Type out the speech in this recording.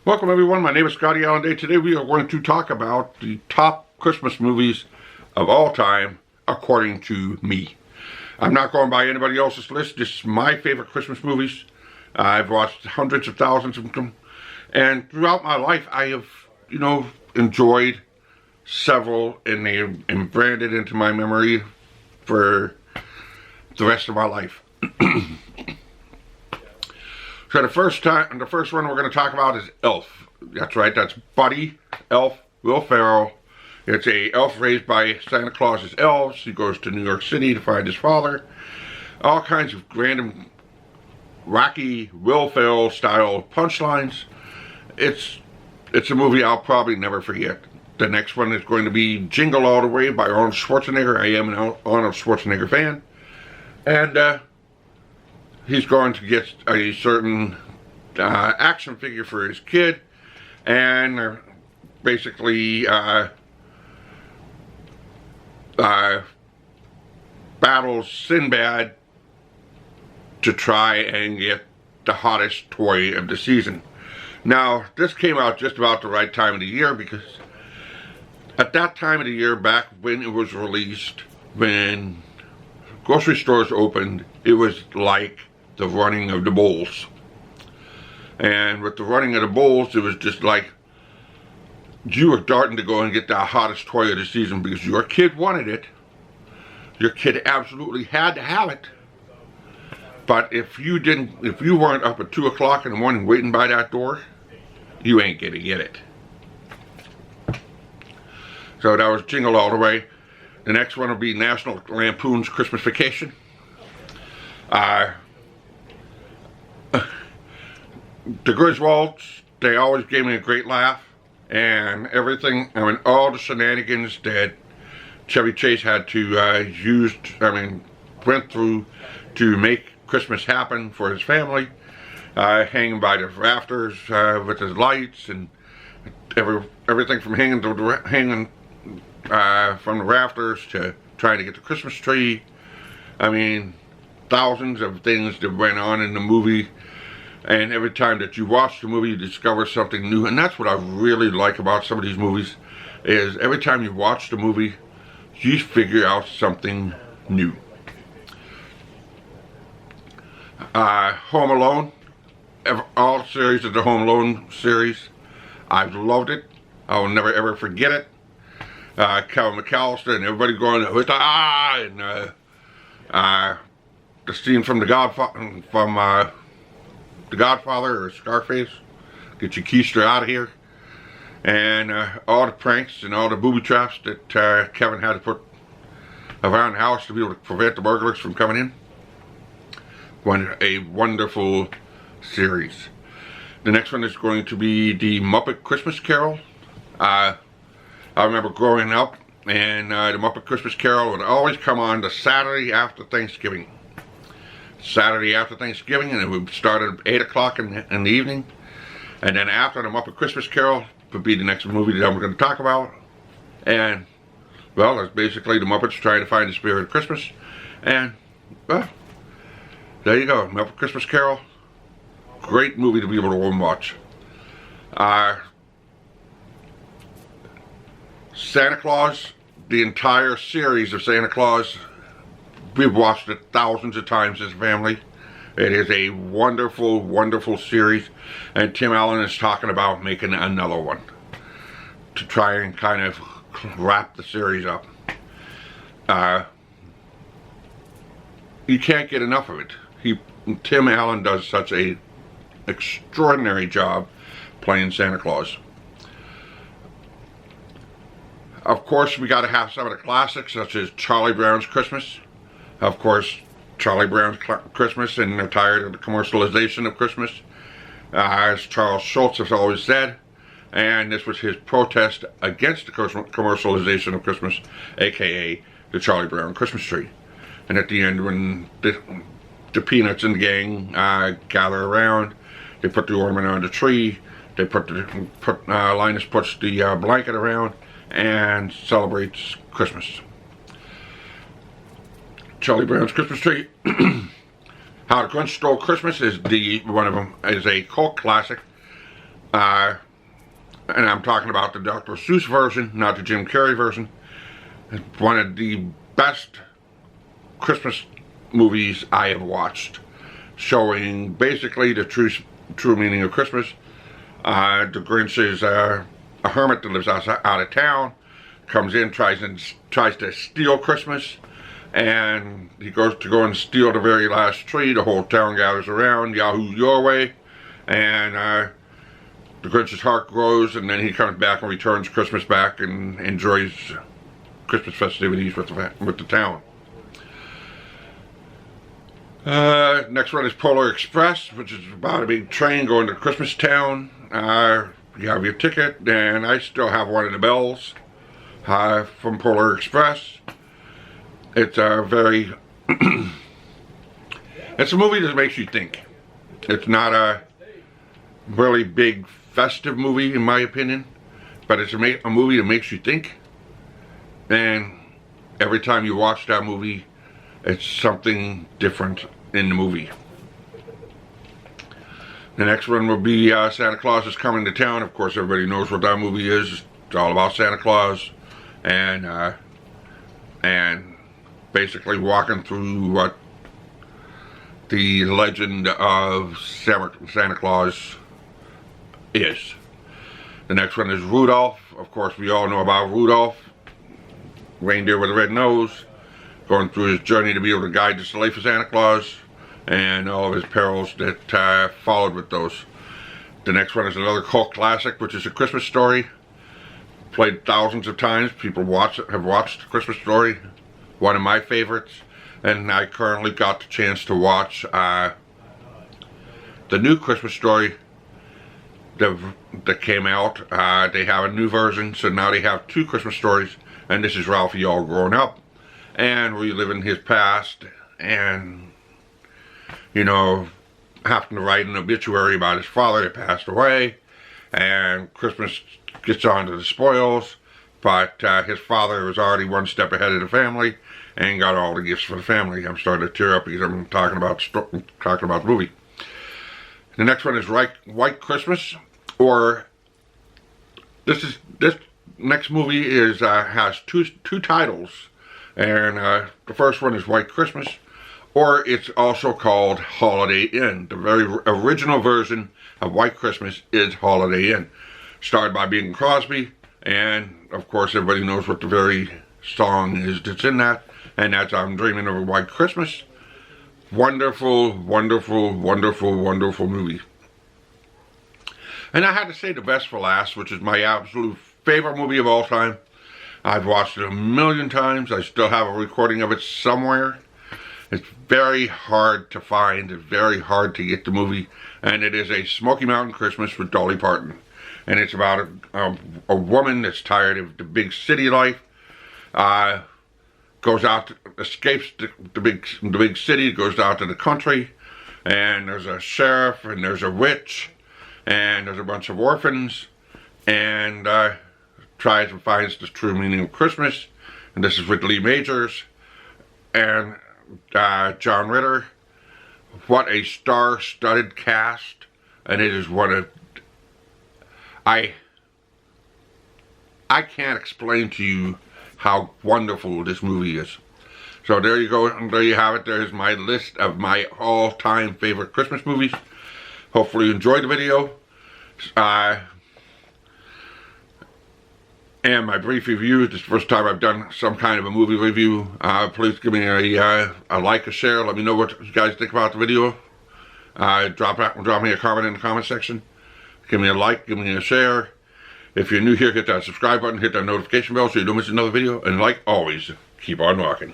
Welcome everyone, my name is ScottyAllenDay. Today we are going to talk about the top Christmas movies of all time, according to me. I'm not going by anybody else's list. This is my favorite Christmas movies. I've watched hundreds of thousands of them. And throughout my life I have, enjoyed several, and they have been branded into my memory for the rest of my life. So the first one we're going to talk about is Elf. That's right, that's Buddy, Elf, Will Ferrell. It's a elf raised by Santa Claus's elves. He goes to New York City to find his father. All kinds of random, wacky Will Ferrell style punchlines. It's a movie I'll probably never forget. The next one is going to be Jingle All the Way by Arnold Schwarzenegger. I am an Arnold Schwarzenegger fan. And he's going to get a certain action figure for his kid, and basically battles Sinbad to try and get the hottest toy of the season. Now, this came out just about the right time of the year, because at that time of the year, back when it was released, when grocery stores opened, it was like the running of the bulls. And with the running of the bulls, it was just like you were darting to go and get the hottest toy of the season because your kid wanted it. Your kid absolutely had to have it. But if you weren't up at 2 o'clock in the morning waiting by that door, you ain't gonna get it. So that was Jingle All the Way. The next one will be National Lampoon's Christmas Vacation. The Griswolds, they always gave me a great laugh, and everything, all the shenanigans that Chevy Chase had to went through to make Christmas happen for his family, hanging by the rafters with his lights, and everything from hanging from the rafters to trying to get the Christmas tree. Thousands of things that went on in the movie. And every time that you watch the movie, you discover something new. And that's what I really like about some of these movies, is every time you watch the movie, you figure out something new. Home Alone, all series of the Home Alone series, I've loved it. I will never ever forget it. Kevin McAllister and everybody going with and the scene from The Godfather or Scarface, get your keister out of here, and all the pranks and all the booby traps that Kevin had to put around the house to be able to prevent the burglars from coming in. A wonderful series. The next one is going to be the Muppet Christmas Carol. I remember growing up, and the Muppet Christmas Carol would always come on the Saturday after Thanksgiving. And it would start at 8 o'clock in the evening. And then after the Muppet Christmas Carol would be the next movie that we're going to talk about. And, well, it's basically the Muppets trying to find the spirit of Christmas. And, well, there you go, Muppet Christmas Carol. Great movie to be able to watch. Santa Claus, the entire series of Santa Claus, we've watched it thousands of times as a family. It is a wonderful, wonderful series, and Tim Allen is talking about making another one to try and kind of wrap the series up. You can't get enough of it. Tim Allen does such a extraordinary job playing Santa Claus. Of course, we got to have some of the classics, such as Charlie Brown's Christmas. Of course, Charlie Brown's Christmas, and they're tired of the commercialization of Christmas, as Charles Schulz has always said, and this was his protest against the commercialization of Christmas, aka the Charlie Brown Christmas tree. And at the end, when the Peanuts and the gang gather around, they put the ornament on the tree, Linus puts the blanket around and celebrates Christmas. Charlie Brown's Christmas Tree. How the Grinch Stole Christmas is one of them. Is a cult classic. And I'm talking about the Dr. Seuss version, not the Jim Carrey version. It's one of the best Christmas movies I have watched, showing basically the true meaning of Christmas. The Grinch is a hermit that lives out of town, comes in, tries to steal Christmas, and he goes to go and steal the very last tree. The whole town gathers around, yahoo your way, and the Grinch's heart grows, and then he comes back and returns Christmas back and enjoys Christmas festivities with the town. Next one is Polar Express, which is about a big train going to Christmas Town. You have your ticket, and I still have one of the bells from Polar Express. It's a very it's a movie that makes you think. It's not a really big festive movie in my opinion, but it's a movie that makes you think, and every time you watch that movie it's something different in the movie. The next one will be Santa Claus is Coming to Town. Of course everybody knows what that movie is. It's all about Santa Claus and basically walking through what the legend of Santa Claus is. The next one is Rudolph. Of course we all know about Rudolph, reindeer with a red nose, going through his journey to be able to guide the sleigh for Santa Claus and all of his perils that followed with those. The next one is another cult classic, which is A Christmas Story. Played thousands of times. People have watched A Christmas Story. One of my favorites. And I currently got the chance to watch the new Christmas Story that came out. They have a new version, so now they have two Christmas stories, and this is Ralphie all grown up and reliving his past, and you know, having to write an obituary about his father that passed away, and Christmas gets on to the spoils, but his father was already one step ahead of the family and got all the gifts for the family. I'm starting to tear up because I'm talking about the movie. The next one is White Christmas, or this next movie is has two titles, and the first one is White Christmas, or it's also called Holiday Inn. The very original version of White Christmas is Holiday Inn, starred by Bing Crosby, and of course everybody knows what the very song is that's in that, and that's I'm Dreaming of a White Christmas. Wonderful, wonderful, wonderful, wonderful movie. And I had to say the best for last, which is my absolute favorite movie of all time. I've watched it a million times. I still have a recording of it somewhere. It's very hard to find. It's very hard to get the movie. And it is A Smoky Mountain Christmas with Dolly Parton. And it's about a woman that's tired of the big city life. Goes out, escapes the big city, goes out to the country. And there's a sheriff, and there's a witch, and there's a bunch of orphans, and tries and finds the true meaning of Christmas. And this is with Lee Majors and John Ritter. What a star-studded cast, and it is one of I can't explain to you how wonderful this movie is. So there you go, and there you have it. There's my list of my all-time favorite Christmas movies. Hopefully you enjoyed the video. And my brief review. This is the first time I've done some kind of a movie review. Please give me a like, a share. Let me know what you guys think about the video. Drop me a comment in the comment section. Give me a like, give me a share. If you're new here, hit that subscribe button, hit that notification bell so you don't miss another video. And like always, keep on rocking.